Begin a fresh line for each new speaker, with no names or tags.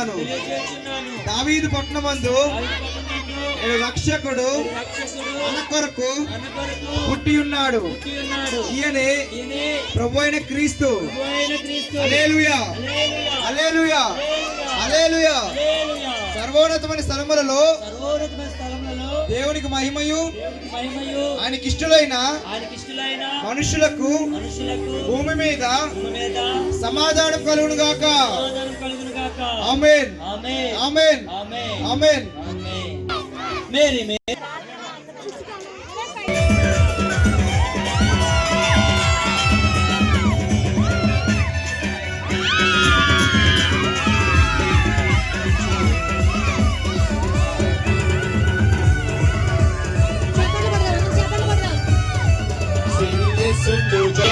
తెలియజేయుచున్నాను. దావీదు పట్టణమందు రక్షకుడు మన కొరకు పుట్టి ఉన్నాడు. ఈయనే ప్రభు అయిన క్రీస్తు. హల్లెలూయా, హల్లెలూయా, హల్లెలూయా. సర్వోన్నతమైన స్థలములలో దేవునికి మహిమయు ఆయనకి ఇష్టలైన మనుషులకు భూమి మీద సమాధానం కలుగును గాక. ఆమేన్, ఆమేన్, ఆమేన్.
మేరీ
చెప్పండి